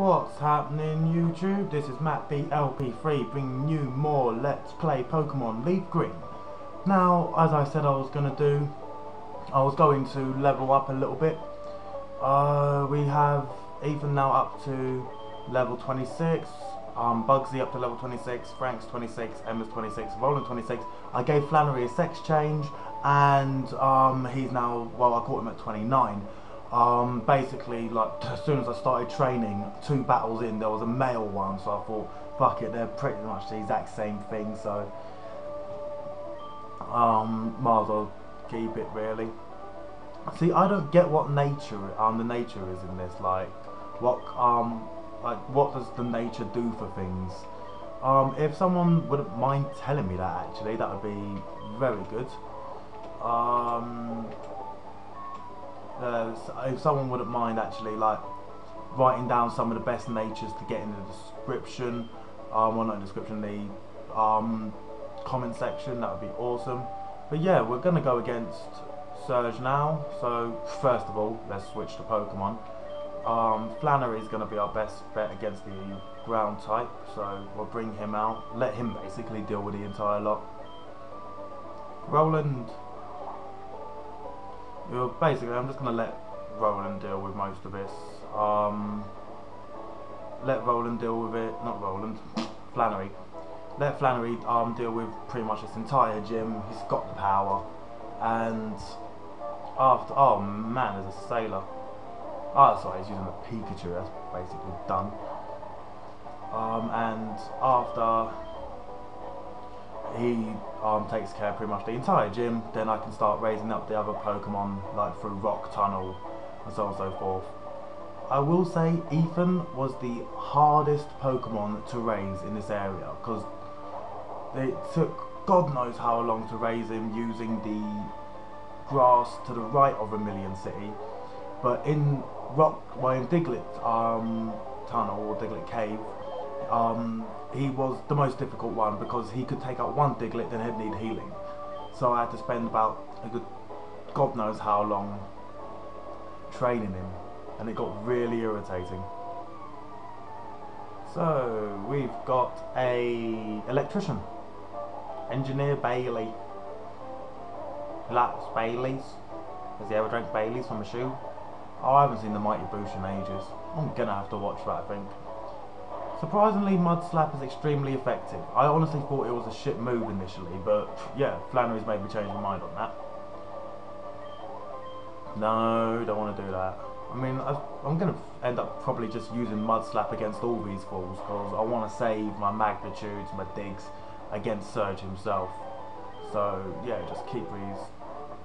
What's happening, YouTube? This is Matt BLP3 bringing you more Let's Play Pokemon Leaf Green. Now, as I said I was going to do, I was going to level up a little bit. We have Ethan now up to level 26, Bugsy up to level 26, Frank's 26, Emma's 26, Roland 26. I gave Flannery a sex change and he's now, well, I caught him at 29. Basically, like, as soon as I started training, 2 battles in, there was a male one, so I thought, fuck it, they're pretty much the exact same thing, so might as well keep it, really. See, I don't get what nature, the nature is in this, like what does the nature do for things? If someone wouldn't mind telling me that, actually, that would be very good. If someone wouldn't mind actually like writing down some of the best natures to get in the description, well, not description, the comment section, that would be awesome. But yeah, we're gonna go against Surge now. So first of all, let's switch to Pokemon. Flannery is gonna be our best bet against the ground type, so we'll bring him out, let him basically deal with the entire lot. Roland, basically, I'm just going to let Roland deal with most of this. Let Roland deal with it, not Roland, Flannery. Let Flannery deal with pretty much this entire gym. He's got the power. And after, oh man, there's a Sailor. Oh, sorry, he's using a Pikachu, that's basically done. And after he takes care of pretty much the entire gym, then I can start raising up the other Pokemon, like through Rock Tunnel and so on and so forth. I will say Ethan was the hardest Pokemon to raise in this area, because it took God knows how long to raise him using the grass to the right of Vermilion City. But in in Diglett Tunnel or Diglett Cave, he was the most difficult one because he could take out one Diglett, then he'd need healing. So I had to spend about a good God knows how long training him, and it got really irritating. So we've got a electrician, Engineer Bailey. He likes Baileys. Has he ever drank Baileys from a shoe? Oh, I haven't seen the Mighty Boosh in ages. I'm gonna have to watch that, I think. Surprisingly, Mud Slap is extremely effective. I honestly thought it was a shit move initially, but yeah, Flannery's made me change my mind on that. No, don't want to do that. I mean, I'm going to end up probably just using Mud Slap against all these fools, because I want to save my magnitudes, my digs, against Surge himself. So yeah, just keep these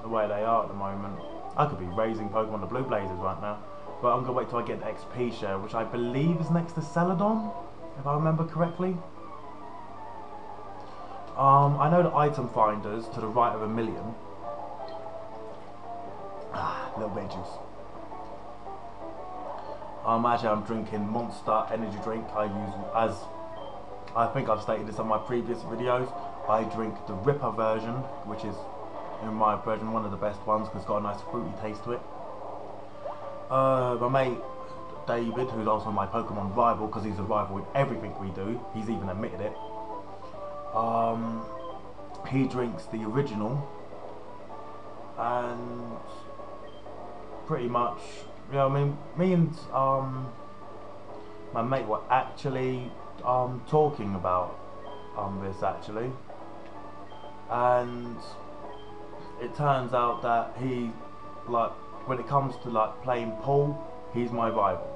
the way they are at the moment. I could be raising Pokemon to Blue Blazers right now. But I'm going to wait till I get the XP share, which I believe is next to Celadon, if I remember correctly. I know the item finders to the right of Vermilion. Ah, a little bit of juice. Actually, I'm drinking Monster energy drink. I use, as I think I've stated this on my previous videos, I drink the Ripper version, which is, in my version, one of the best ones because it's got a nice fruity taste to it. My mate David, who's also my Pokemon rival, because he's a rival with everything we do, he's even admitted it, he drinks the original, and pretty much, you know, I mean, me and my mate were actually talking about this actually, and it turns out that he, like, when it comes to like playing pool, he's my rival.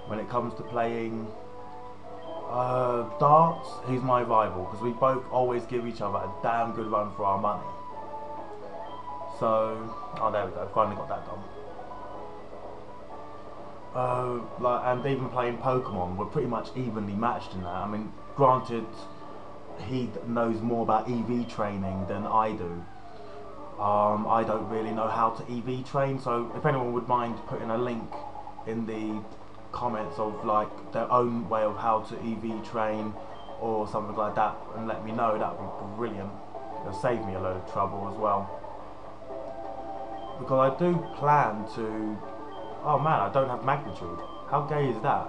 When it comes to playing darts, he's my rival, because we both always give each other a damn good run for our money. So, oh, there we go, finally got that done. And even playing Pokemon, we're pretty much evenly matched in that. I mean, granted, he knows more about EV training than I do. I don't really know how to EV train, so if anyone would mind putting a link in the comments of like their own way of how to EV train or something like that, and let me know, that would be brilliant. It'll save me a load of trouble as well, because I do plan to, oh man, I don't have magnitude, how gay is that?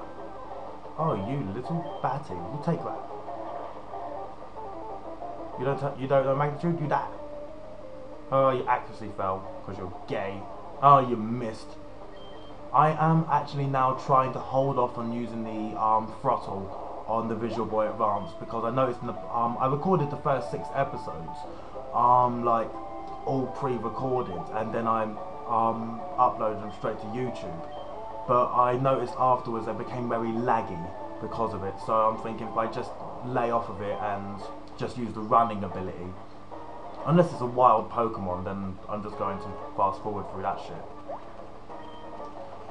Oh, you little batty, you take that. You don't know magnitude, you die. Oh, your accuracy fell because you're gay. Oh, you missed. I am actually now trying to hold off on using the throttle on the Visual Boy Advance because I noticed in the I recorded the first 6 episodes, like all pre-recorded, and then I uploaded them straight to YouTube. But I noticed afterwards they became very laggy because of it. So I'm thinking if I just lay off of it and just use the running ability, unless it's a wild Pokemon, then I'm just going to fast forward through that shit.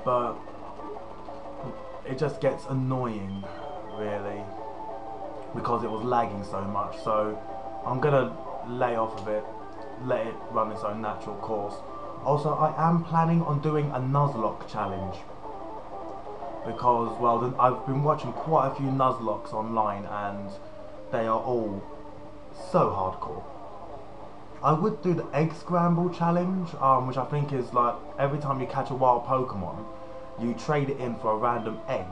But it just gets annoying, really, because it was lagging so much. So I'm gonna lay off of it, let it run its own natural course. Also, I am planning on doing a Nuzlocke challenge because, well, I've been watching quite a few Nuzlocks online and they are all so hardcore. I would do the egg scramble challenge, which I think is like every time you catch a wild Pokemon, you trade it in for a random egg.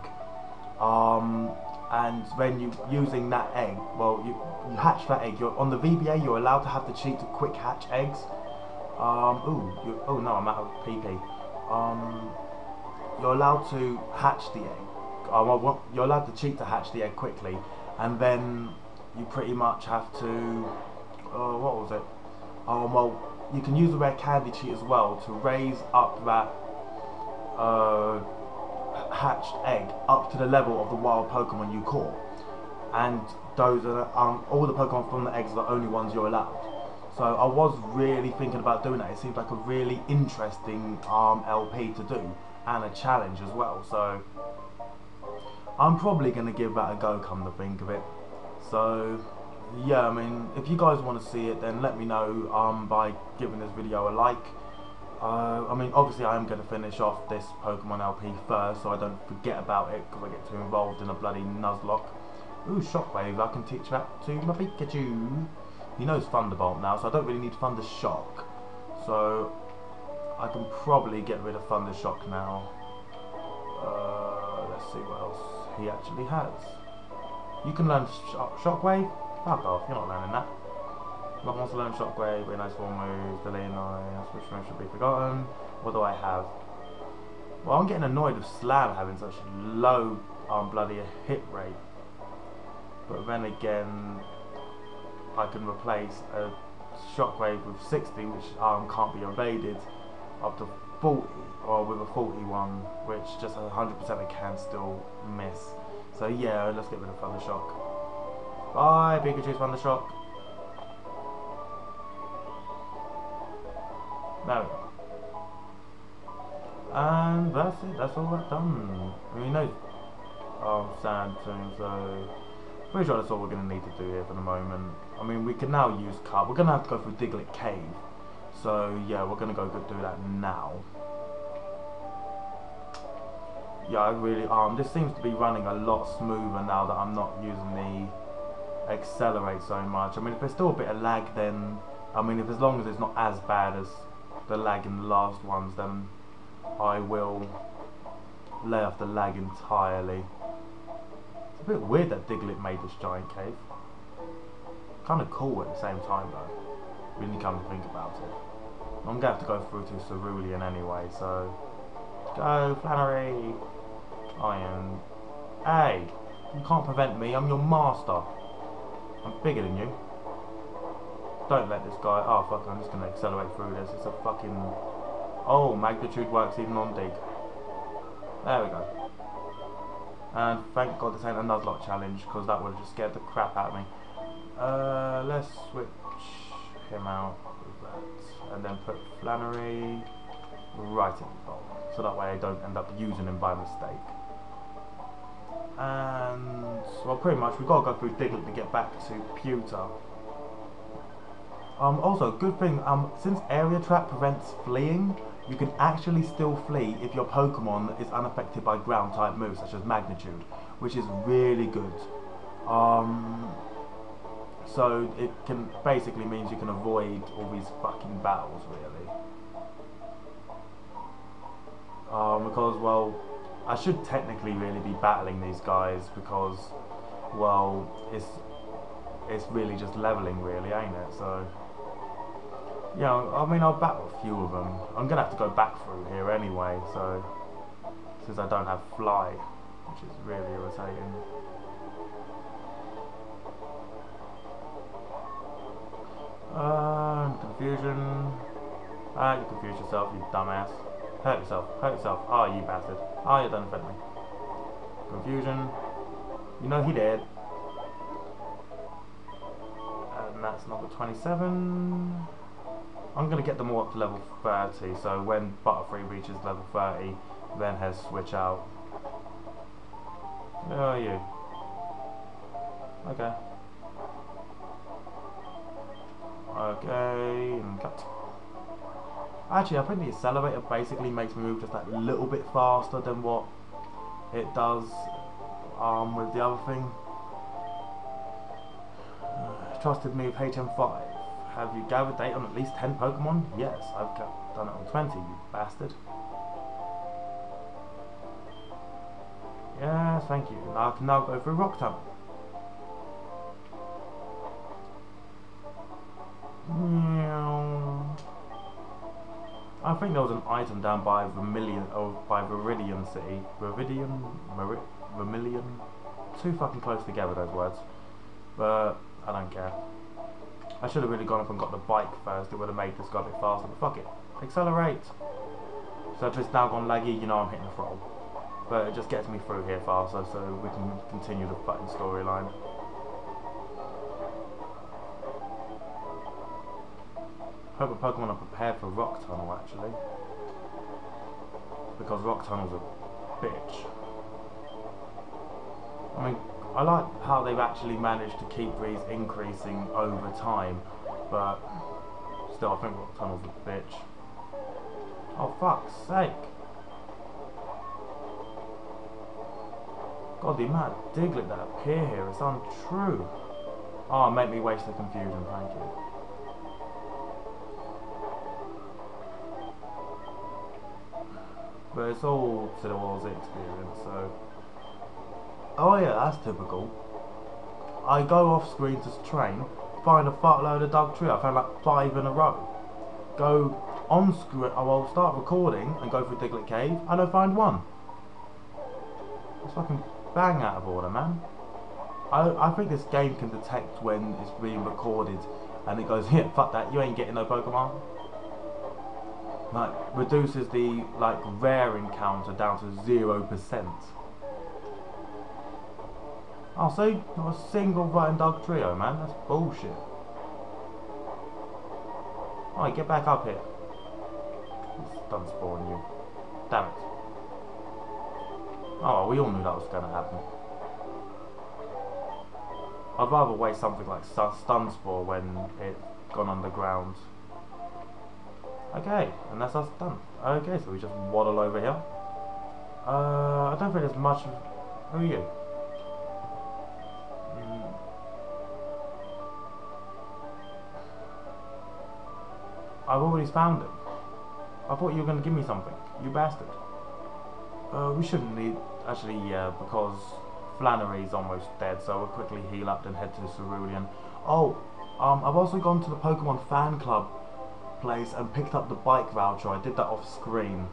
And when you using that egg, well, you hatch that egg. You're on the VBA. You're allowed to have the cheat to quick hatch eggs. Oh no, I'm out of PP. You're allowed to hatch the egg. Well, you're allowed to cheat to hatch the egg quickly, and then you pretty much have to. What was it? Well, you can use the rare candy cheat as well to raise up that hatched egg up to the level of the wild Pokemon you caught, and those are all the Pokemon from the eggs are the only ones you're allowed. So I was really thinking about doing that. It seems like a really interesting LP to do and a challenge as well. So I'm probably going to give that a go, come to think of it. So yeah, I mean, if you guys want to see it, then let me know by giving this video a like. I mean, obviously I am going to finish off this Pokemon LP first, so I don't forget about it, because I get too involved in a bloody Nuzlocke. Ooh, Shockwave, I can teach that to my Pikachu. He knows Thunderbolt now, so I don't really need Thunder Shock. So I can probably get rid of Thunder Shock now. Let's see what else he actually has. You can learn Shockwave? Fuck off, you're not learning that. Not wants to learn Shockwave, very nice form moves, delay nice, which one should be forgotten. What do I have? Well, I'm getting annoyed with Slam having such low bloody hit rate. But then again, I can replace a Shockwave with 60, which can't be evaded, up to 40, or with a 41, which just 100% I can still miss. So yeah, let's get rid of Thunder Shock. Bye, Pikachu's Thunder Shock. There we go. And that's it, that's all I've done. I mean, no sand thing, so pretty sure that's all we're going to need to do here for the moment. I mean, we can now use cut. We're going to have to go through Diglett Cave. So yeah, we're going to go do that now. Yeah, I really this seems to be running a lot smoother now that I'm not using the accelerate so much. I mean, if there's still a bit of lag, then I mean, if as long as it's not as bad as the lag in the last ones, then I will lay off the lag entirely. It's a bit weird that Diglett made this giant cave. Kind of cool at the same time though, when you come to think about it. I'm going to have to go through to Cerulean anyway, so go Flannery! Iron. Hey! You can't prevent me, I'm your master. I'm bigger than you. Don't let this guy. Oh fuck, I'm just going to accelerate through this. It's a fucking. Oh, magnitude works even on dig. There we go. And thank God this ain't a Nuzlocke challenge, because that would have just scared the crap out of me. Let's switch him out with that. And then put Flannery right in the bowl. So that way I don't end up using him by mistake. And well, pretty much we've got to go through Diglett to get back to Pewter. Also, good thing, since Area Trap prevents fleeing, you can actually still flee if your Pokemon is unaffected by ground type moves such as Magnitude, which is really good. So it can basically means you can avoid all these fucking battles, really. Because, well, I should technically really be battling these guys because, well, it's really just leveling, really, ain't it? So, yeah, I mean, I'll battle a few of them. I'm gonna have to go back through here anyway, so since I don't have fly, which is really irritating. Confusion. Ah, you confused yourself, you dumbass. Hurt yourself, hurt yourself. Ah, you bastard. Ah, you done offend me. Confusion. You know he did. And that's number 27. I'm going to get them all up to level 30, so when Butterfree reaches level 30, then he'll switch out. Where are you? Okay. Okay, and cut. Actually, I think the accelerator basically makes me move just that little bit faster than what it does with the other thing. Trusted move HM5. Have you gathered data on at least 10 Pokemon? Yes, I've done it on 20, you bastard. Yes, thank you. Now I can now go through Rock Tunnel. I think there was an item down by Viridian City. Vermilion? Too fucking close together, those words. But I don't care. I should have really gone up and got the bike first. It would have made this go a bit faster, but fuck it. Accelerate! So if it's now gone laggy, you know I'm hitting the throttle. But it just gets me through here faster, so we can continue the fucking storyline. Hope the Pokemon are prepared for Rock Tunnel, actually. Because Rock Tunnel's a bitch. I mean, I like how they've actually managed to keep these increasing over time, but still I think Rock Tunnel's a bitch. Oh fuck's sake. God, the amount of Diglett that appear here is untrue. Oh, make me waste the confusion, thank you. But it's all to the Wars experience, so... Oh yeah, that's typical. I go off screen to train, find a fuckload of Dugtrio. I found like 5 in a row. Go on screen, I'll start recording and go through Diglett Cave, and I find 1. It's fucking bang out of order, man. I think this game can detect when it's being recorded, and it goes, yeah, fuck that, you ain't getting no Pokemon. Like, reduces the, like, rare encounter down to 0%. Oh, see? Not a single rotten Dugtrio, man. That's bullshit. Alright, get back up here. It's done spawning you. Damn it. Oh, well, we all knew that was going to happen. I'd rather waste something like Stun Spore when it's gone underground. Okay, and that's us done. Okay, so we just waddle over here. I don't think there's much... Who are you? I've already found him. I thought you were going to give me something, you bastard. We shouldn't need... Actually, yeah, because Flannery's almost dead, so we'll quickly heal up and head to Cerulean. Oh, I've also gone to the Pokemon fan club place and picked up the bike voucher. I did that off screen.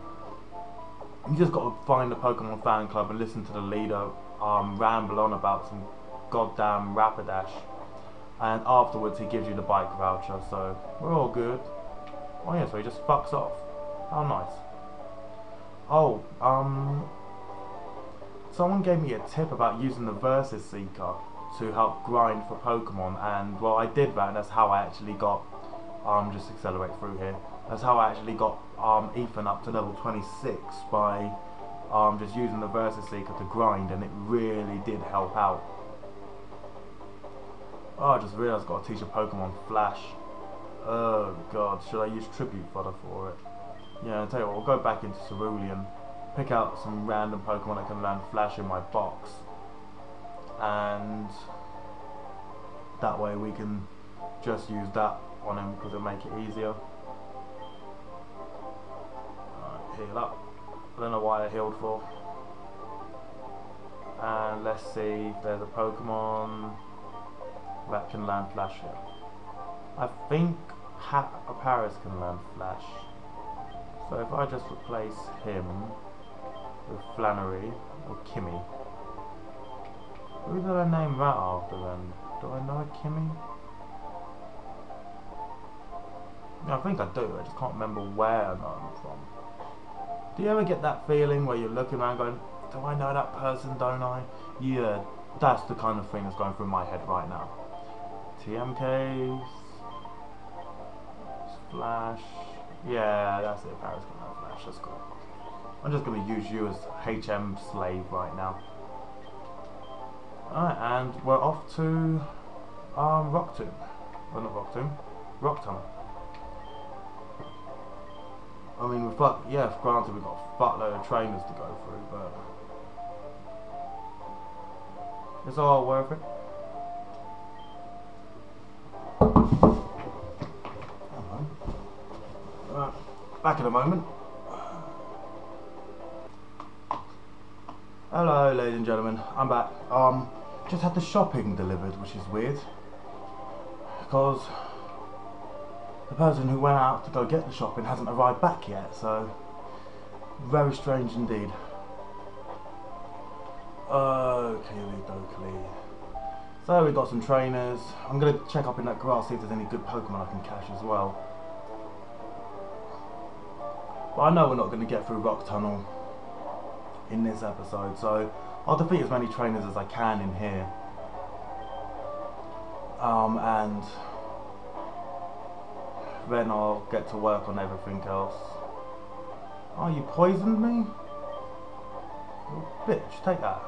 You just got to find the Pokemon fan club and listen to the leader ramble on about some goddamn Rapidash, and afterwards he gives you the bike voucher, so we're all good. Oh yeah, so he just fucks off. How nice. Oh, someone gave me a tip about using the Versus Seeker to help grind for Pokemon, and well, I did that, and that's how I actually got just accelerate through here. That's how I actually got Ethan up to level 26 by just using the Versus Seeker to grind, and it really did help out. Oh, I just realised I've got to teach a Pokemon Flash. Oh god, should I use Tribute Fodder for it? Yeah, I'll tell you what, we'll go back into Cerulean, pick out some random Pokemon that can learn Flash in my box, and that way we can just use that on him because it'll make it easier. Alright, heal up. I don't know why I healed for. And let's see if there's a Pokemon that can learn Flash here. I think Paris can learn Flash. So if I just replace him with Flannery or Kimmy. Who did I name that after then? Do I know a Kimmy? Yeah, I think I do, I just can't remember where I know him from. Do you ever get that feeling where you're looking around going, do I know that person, don't I? Yeah, that's the kind of thing that's going through my head right now. TMKs, Flash, yeah, that's it, Paris can have Flash, that's cool. I'm just going to use you as HM slave right now. Alright, and we're off to Rock Tomb. Well, not Rock Tomb, Rock Tunnel. I mean, granted we've got a buttload of trainers to go through, but it's all worth it. Back in a moment. Hello, ladies and gentlemen, I'm back. Just had the shopping delivered, which is weird, because the person who went out to go get the shopping hasn't arrived back yet, so very strange indeed. Oakley dokley. So we've got some trainers. I'm going to check up in that grass, see if there's any good Pokemon I can catch as well. But I know we're not going to get through Rock Tunnel in this episode, so I'll defeat as many trainers as I can in here. And then I'll get to work on everything else. Oh, you poisoned me? You bitch, take that.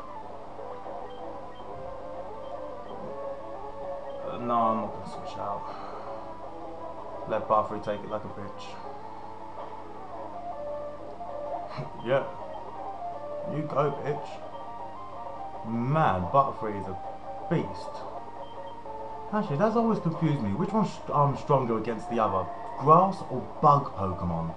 No, I'm not going to switch out. Let Butterfree take it like a bitch. Yeah. You go, bitch. Man, Butterfree is a beast. Actually, that's always confused me. Which one's stronger against the other? Grass or bug Pokemon?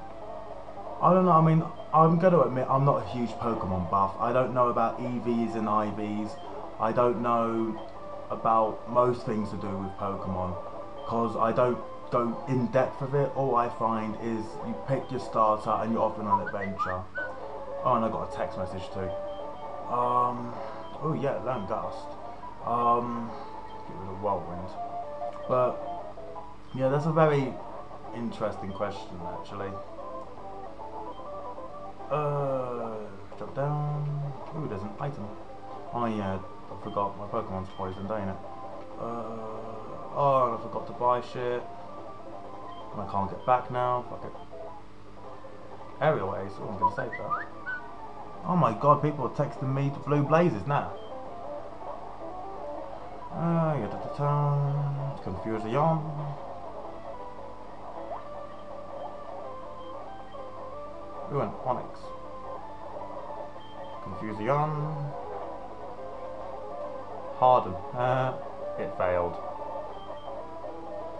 I don't know, I mean, I'm going to admit I'm not a huge Pokemon buff. I don't know about EVs and IVs. I don't know about most things to do with Pokemon, because I don't go in depth with it. All I find is you pick your starter and you're off on an adventure. Oh, and I got a text message too. Oh yeah, learn Gust. Get rid of Whirlwind. But yeah, that's a very interesting question actually. Drop down. Ooh, there's an item. Oh yeah, I forgot my Pokemon's poisoned, ain't it? Oh, and I forgot to buy shit. And I can't get back now. Fuck it. Aerial Ace. Oh, I'm gonna save that. Oh my god, people are texting me to Blue Blazes now. Confusion. Ooh, an Onyx. Confusion. Harden. It failed.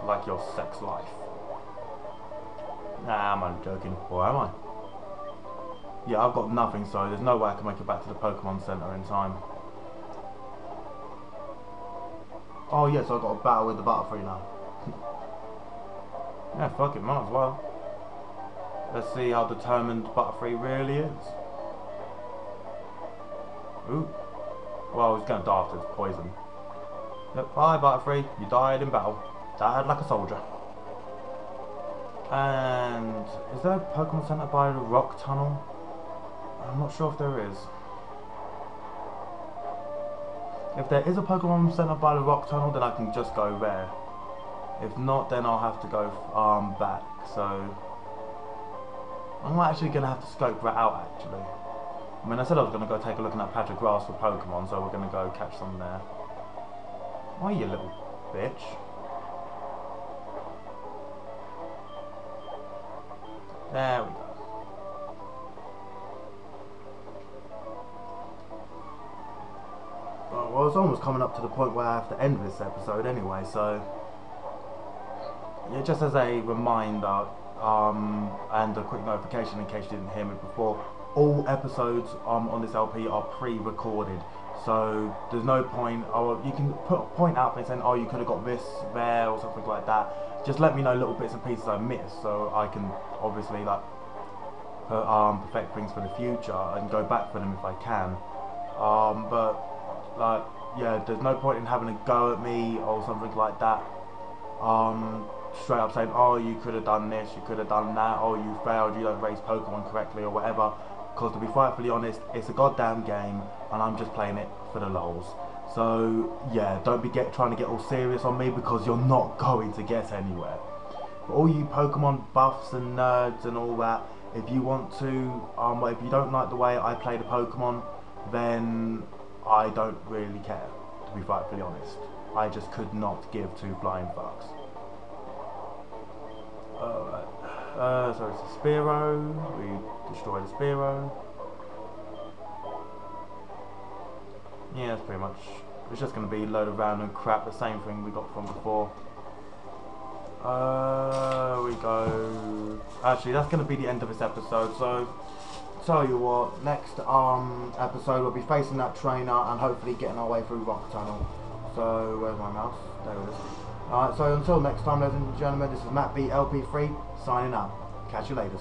Like your sex life. Nah, I'm only joking. Or am I? Yeah, I've got nothing, so there's no way I can make it back to the Pokemon Center in time. Oh yes, I've got a battle with the Butterfree now. Yeah, fuck it, might as well. Let's see how determined Butterfree really is. Ooh. Well, he's gonna die after his poison. Yep, bye Butterfree, you died in battle. Died like a soldier. And is there a Pokemon Center by the Rock Tunnel? I'm not sure if there is. If there is a Pokemon Center by the Rock Tunnel, then I can just go there. If not, then I'll have to go back. So I'm actually going to have to scope that out actually. I mean, I said I was going to go take a look at that patch of grass for Pokemon, so we're going to go catch some there. Oh, you little bitch. There we go. Well, it's almost coming up to the point where I have to end this episode anyway, so yeah, just as a reminder and a quick notification in case you didn't hear me before, all episodes on this LP are pre-recorded, So there's no point. Oh, you can point out things saying, oh, you could have got this there or something like that. Just let me know little bits and pieces I missed, so I can obviously like perfect things for the future and go back for them if I can. But like, yeah, there's no point in having a go at me or something like that. Straight up saying, oh, you could have done this, you could have done that, oh, you failed, you don't raise Pokemon correctly or whatever. Because to be frightfully honest, it's a goddamn game and I'm just playing it for the lols. So yeah, don't be trying to get all serious on me, because you're not going to get anywhere. But all you Pokemon buffs and nerds and all that, if you want to, if you don't like the way I play the Pokemon, then I don't really care, to be frightfully honest. I just could not give two flying fucks. Alright, so it's a Spearow. We destroy the Spearow. Yeah, that's pretty much. It's just going to be a load of random crap, the same thing we got from before. We go. Actually, that's going to be the end of this episode. So, tell you what, next episode we'll be facing that trainer and hopefully getting our way through Rock Tunnel. So, where's my mouse? There it is. Alright, so until next time, ladies and gentlemen, this is Matt B LP3 signing out. Catch you later.